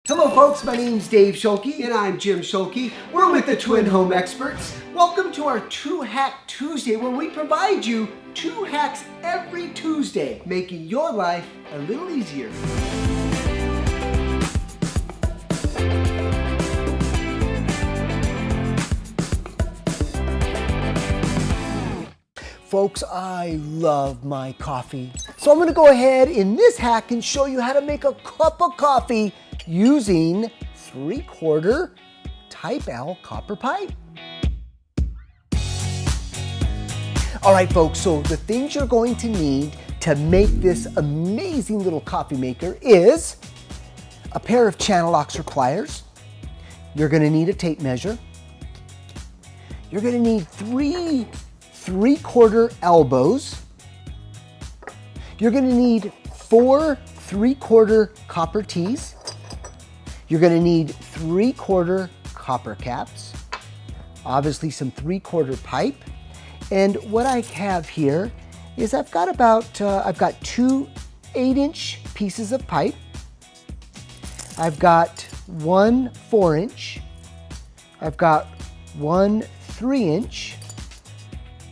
Hello folks, my name's Dave Schulke. And I'm Jim Schulke. We're with the Twin Home Experts. Welcome to our 2-Hack Tuesday, where we provide you 2 hacks every Tuesday, making your life a little easier. Folks, I love my coffee. So I'm gonna go ahead in this hack and show you how to make a cup of coffee using 3/4 Type L copper pipe. All right, folks, so the things you're going to need to make this amazing little coffee maker is a pair of channel locks or pliers. You're gonna need a tape measure. You're gonna need 3/4 elbows. You're gonna need 4 3/4 copper tees. You're gonna need 3/4 copper caps, obviously some 3/4 pipe. And what I have here is I've got 2 8-inch pieces of pipe. I've got 1 4-inch. I've got 1 3-inch.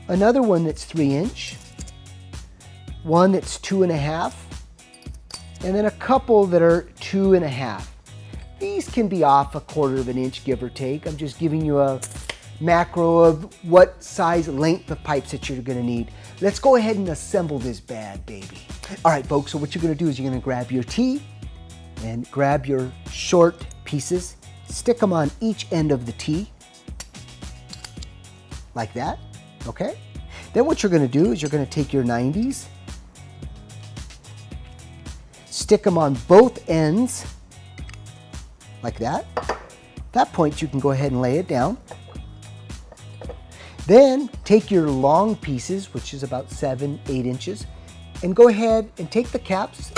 Another one that's 3-inch. One that's 2.5. And then a couple that are 2.5. These can be off 1/4 inch, give or take. I'm just giving you a macro of what size length of pipes that you're gonna need. Let's go ahead and assemble this bad baby. All right, folks, so what you're gonna do is you're gonna grab your tee and grab your short pieces, stick them on each end of the tee, like that, okay? Then what you're gonna do is you're gonna take your 90s, stick them on both ends, like that. At that point, you can go ahead and lay it down. Then take your long pieces, which is about 7, 8 inches, and go ahead and take the caps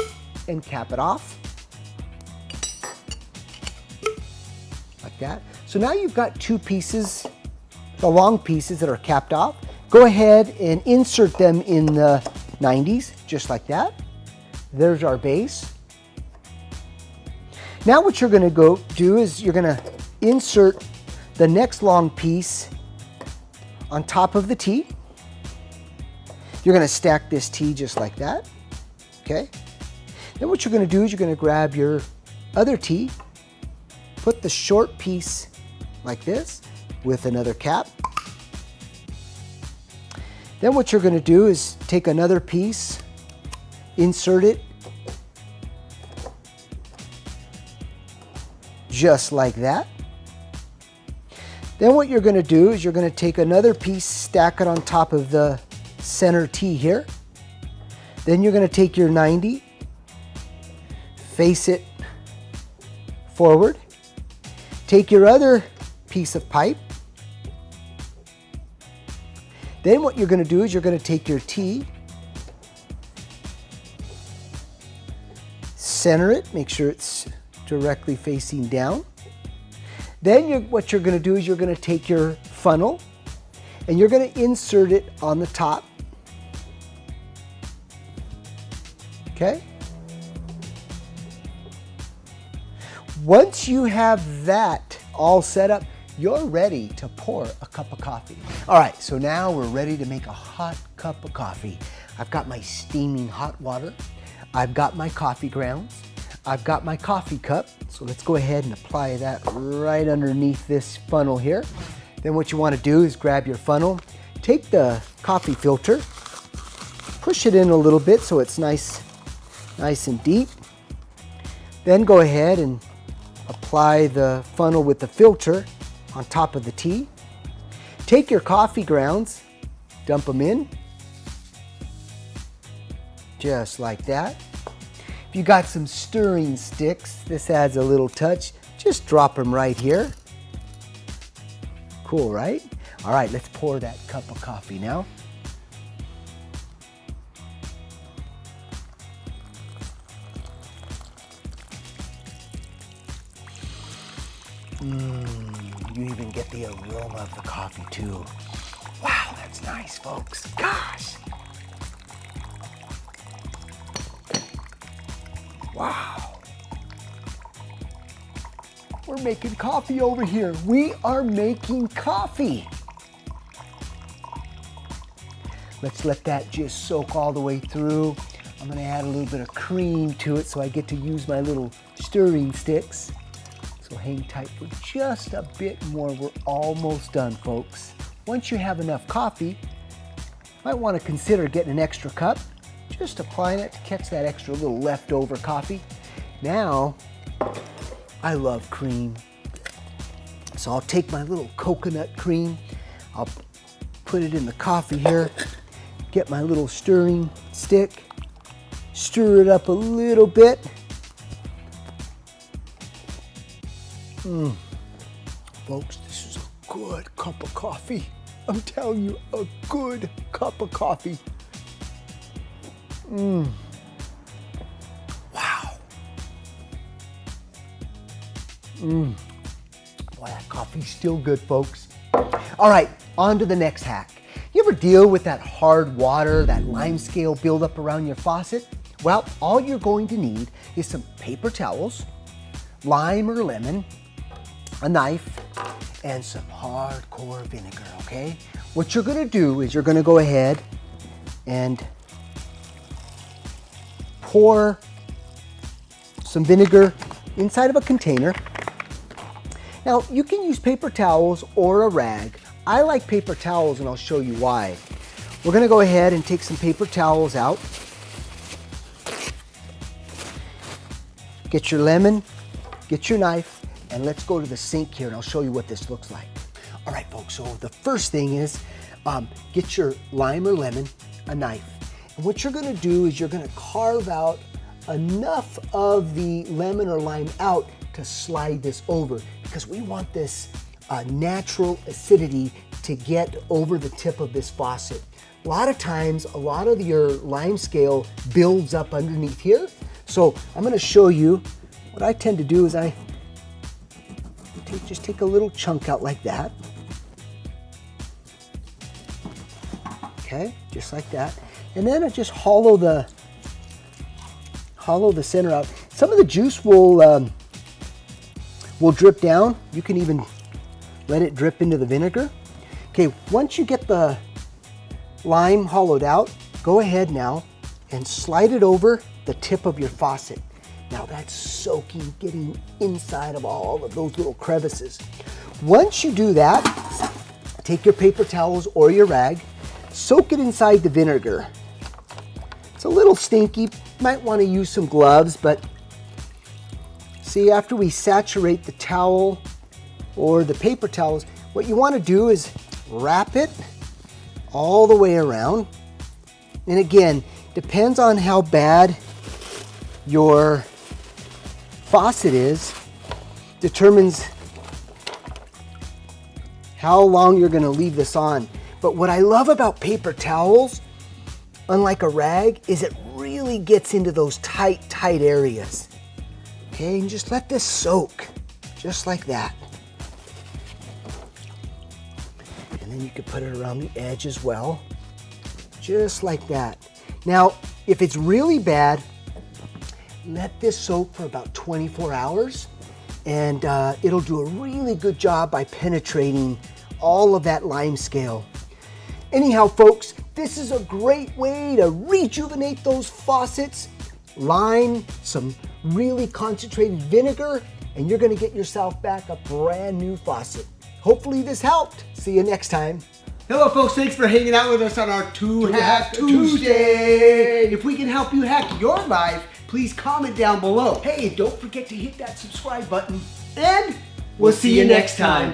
and cap it off. Like that. So now you've got 2 pieces, the long pieces that are capped off. Go ahead and insert them in the 90s, just like that. There's our base. Now what you're gonna go do is you're gonna insert the next long piece on top of the tee. You're gonna stack this tee just like that, okay? Then what you're gonna do is you're gonna grab your other tee, put the short piece like this with another cap. Then what you're gonna do is take another piece, insert it just like that. Then what you're gonna do is you're gonna take another piece, stack it on top of the center tee here. Then you're gonna take your 90, face it forward. Take your other piece of pipe. Then what you're gonna do is you're gonna take your tee, center it, make sure it's directly facing down. Then what you're gonna do is you're gonna take your funnel and you're gonna insert it on the top. Okay? Once you have that all set up, you're ready to pour a cup of coffee. All right, so now we're ready to make a hot cup of coffee. I've got my steaming hot water. I've got my coffee grounds. I've got my coffee cup. So let's go ahead and apply that right underneath this funnel here. Then what you want to do is grab your funnel, take the coffee filter, push it in a little bit so it's nice and deep. Then go ahead and apply the funnel with the filter on top of the tee. Take your coffee grounds, dump them in, just like that. If you got some stirring sticks, this adds a little touch. Just drop them right here. Cool, right? All right, let's pour that cup of coffee now. You even get the aroma of the coffee too. Wow, that's nice, folks. Gosh. Wow. We're making coffee over here. We are making coffee. Let's let that just soak all the way through. I'm gonna add a little bit of cream to it so I get to use my little stirring sticks. So hang tight for just a bit more. We're almost done, folks. Once you have enough coffee, you might want to consider getting an extra cup, just applying it to catch that extra little leftover coffee. Now, I love cream. So I'll take my little coconut cream, I'll put it in the coffee here, get my little stirring stick, stir it up a little bit. Folks, this is a good cup of coffee. I'm telling you, a good cup of coffee. Wow. Boy, that coffee's still good, folks. All right, on to the next hack. You ever deal with that hard water, that lime scale buildup around your faucet? Well, all you're going to need is some paper towels, lime or lemon, a knife, and some hardcore vinegar, okay? What you're gonna do is you're gonna go ahead and pour some vinegar inside of a container. Now, you can use paper towels or a rag. I like paper towels, and I'll show you why. We're gonna go ahead and take some paper towels out. Get your lemon, get your knife, and let's go to the sink here, and I'll show you what this looks like. All right, folks, so the first thing is get your lime or lemon, a knife. And what you're gonna do is you're gonna carve out enough of the lemon or lime out to slide this over, because we want this natural acidity to get over the tip of this faucet. A lot of times, a lot of your lime scale builds up underneath here. So I'm gonna show you, what I tend to do is I just take a little chunk out like that. Okay, just like that. And then I just hollow the center out. Some of the juice will drip down. You can even let it drip into the vinegar. Okay, once you get the lime hollowed out, go ahead now and slide it over the tip of your faucet. Now that's soaking, getting inside of all of those little crevices. Once you do that, take your paper towels or your rag, soak it inside the vinegar. It's a little stinky, might want to use some gloves, but see, after we saturate the towel or the paper towels, what you want to do is wrap it all the way around. And again, depends on how bad your faucet is, determines how long you're going to leave this on. But what I love about paper towels, unlike a rag, is it really gets into those tight areas. Okay, and just let this soak, just like that. And then you can put it around the edge as well, just like that. Now, if it's really bad, let this soak for about 24 hours, and it'll do a really good job by penetrating all of that lime scale. Anyhow, folks, this is a great way to rejuvenate those faucets. Lime, some really concentrated vinegar, and you're gonna get yourself back a brand new faucet. Hopefully this helped. See you next time. Hello folks, thanks for hanging out with us on our Two-Hack Tuesday. If we can help you hack your life, please comment down below. Hey, don't forget to hit that subscribe button. And we'll see you next time.